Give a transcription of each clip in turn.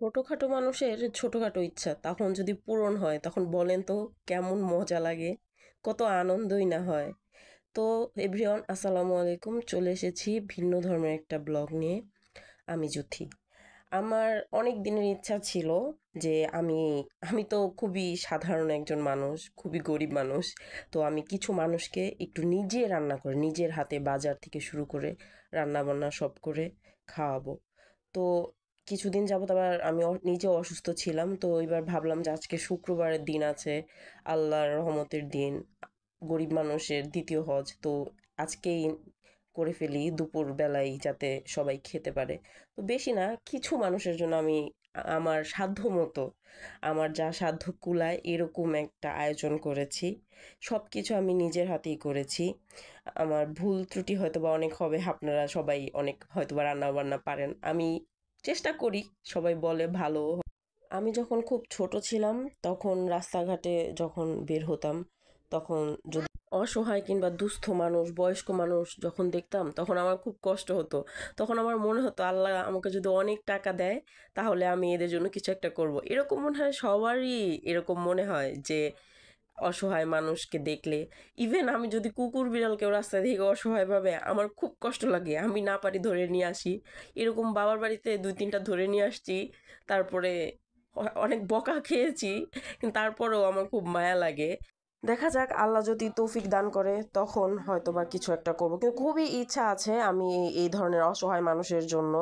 ছোটখাটো মানুষের ছোটখাটো ইচ্ছা তখন যদি পূরণ হয় তখন বলেন তো কেমন মজা লাগে, কত আনন্দই না হয়। তো এভরিওয়ান, আসসালামু আলাইকুম। চলে এসেছি ভিন্ন ধর্মের একটা ব্লগ নিয়ে। আমি জুথি। আমার অনেক দিনের ইচ্ছা ছিল যে আমি আমি তো খুবই সাধারণ একজন মানুষ, খুবই গরিব মানুষ। তো আমি কিছু মানুষকে একটু নিজে রান্না করে, নিজের হাতে বাজার থেকে শুরু করে রান্না বান্না সব করে খাওয়াবো। তো কিছুদিন যাবত আবার আমি নিজে অসুস্থ ছিলাম, তো এবার ভাবলাম যে আজকে শুক্রবারের দিন আছে, আল্লাহর রহমতের দিন, গরিব মানুষের দ্বিতীয় হজ। তো আজকেই করে ফেলি দুপুর বেলায় যাতে সবাই খেতে পারে। তো বেশি না, কিছু মানুষের জন্য আমি আমার সাধ্য মতো, আমার যা সাধ্য কুলায় এরকম একটা আয়োজন করেছি। সব কিছু আমি নিজের হাতেই করেছি। আমার ভুল ত্রুটি হয়তো বা অনেক হবে, আপনারা সবাই অনেক হয়তো বা রান্না বান্না পারেন, আমি চেষ্টা করি, সবাই বলে ভালো। আমি যখন খুব ছোট ছিলাম তখন রাস্তাঘাটে যখন বের হতাম, তখন যদি অসহায় কিংবা দুস্থ মানুষ, বয়স্ক মানুষ যখন দেখতাম তখন আমার খুব কষ্ট হতো। তখন আমার মনে হতো আল্লাহ আমাকে যদি অনেক টাকা দেয় তাহলে আমি এদের জন্য কিছু একটা করব। এরকম মনে হয় সবারই, এরকম মনে হয় যে অসহায় মানুষকে দেখলে, ইভেন আমি যদি কুকুর বিড়ালকেও রাস্তা থেকে অসহায় ভাবে আমার খুব কষ্ট লাগে, আমি না পারি ধরে নিয়ে আসি। এরকম বাবার বাড়িতে 2-3টা ধরে নিয়ে আসছি, তারপরে অনেক বকা খেয়েছি, কিন্তু তারপরেও আমার খুব মায়া লাগে। দেখা যাক, আল্লাহ যদি তৌফিক দান করে তখন হয়তো বা কিছু একটা করবো, কিন্তু খুবই ইচ্ছা আছে আমি এই ধরনের অসহায় মানুষের জন্য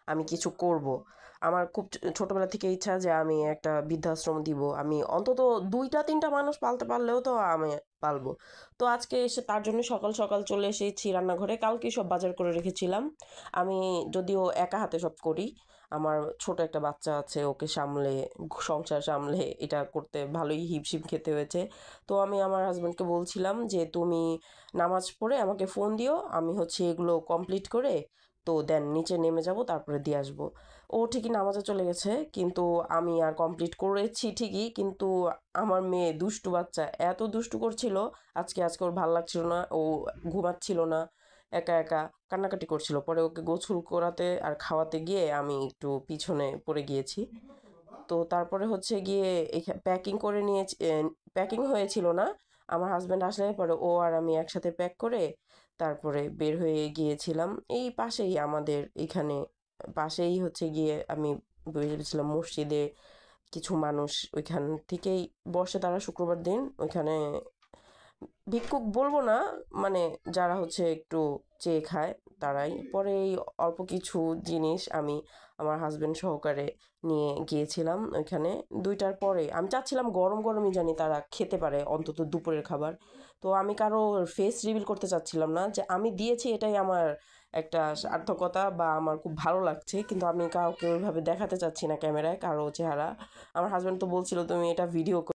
আমি কিছু করব। আমার খুব ছোটবেলা থেকে ইচ্ছা যে আমি একটা বৃদ্ধাশ্রম দিব, আমি অন্তত 2-3টা মানুষ পালতে পারলেও তো আমি পালবো। তো আজকে এসে তার জন্য সকাল সকাল চলে এসেছি রান্নাঘরে, কালকে সব বাজার করে রেখেছিলাম। আমি যদিও একা হাতে সব করি, আমার ছোট একটা বাচ্চা আছে, ওকে সামলে, সংসার সামলে এটা করতে ভালোই হিমশিম খেতে হয়েছে। তো আমি আমার হাজব্যান্ডকে বলছিলাম যে তুমি নামাজ পড়ে আমাকে ফোন দিও, আমি হচ্ছে এগুলো কমপ্লিট করে তো দেন নিচে নেমে যাব, তারপরে দিয়ে আসবো। ও ঠিকই নামাজে চলে গেছে, কিন্তু আমি আর কমপ্লিট করেছি ঠিকই, কিন্তু আমার মেয়ে দুষ্টু বাচ্চা এত দুষ্টু করছিল, আজকে ওর ভাল লাগছিল না, ও ঘুমাচ্ছিল না, একা একা কান্নাকাটি করছিল। পরে ওকে গোসল করাতে আর খাওয়াতে গিয়ে আমি একটু পিছনে পড়ে গিয়েছি। তো তারপরে হচ্ছে গিয়ে প্যাকিং করে নিয়েছি, প্যাকিং হয়েছিল না, আমার হাজব্যান্ড আসলে পরে ও আর আমি একসাথে প্যাক করে তারপরে বের হয়ে গিয়েছিলাম। এই পাশেই আমাদের এখানে, পাশেই হচ্ছে গিয়ে আমি বেরিয়েছিলাম মসজিদে। কিছু মানুষ ওইখান থেকেই বসে, তারা শুক্রবার দিন ওইখানে ভিক্ষুক বলবো না, মানে যারা হচ্ছে একটু চেয়ে খায় তারাই। পরে এই অল্প কিছু জিনিস আমি আমার হাজবেন্ড সহকারে নিয়ে গিয়েছিলাম ওইখানে। 2টার পরে আমি চাচ্ছিলাম গরম গরমই জানি তারা খেতে পারে অন্তত দুপুরের খাবার। তো আমি কারো ফেস রিভিল করতে চাচ্ছিলাম না যে আমি দিয়েছি, এটাই আমার একটা সার্থকতা বা আমার খুব ভালো লাগছে, কিন্তু আমি কাউকে ওইভাবে দেখাতে চাচ্ছি না ক্যামেরায় কারো চেহারা। আমার হাজব্যান্ড তো বলছিল তুমি এটা ভিডিও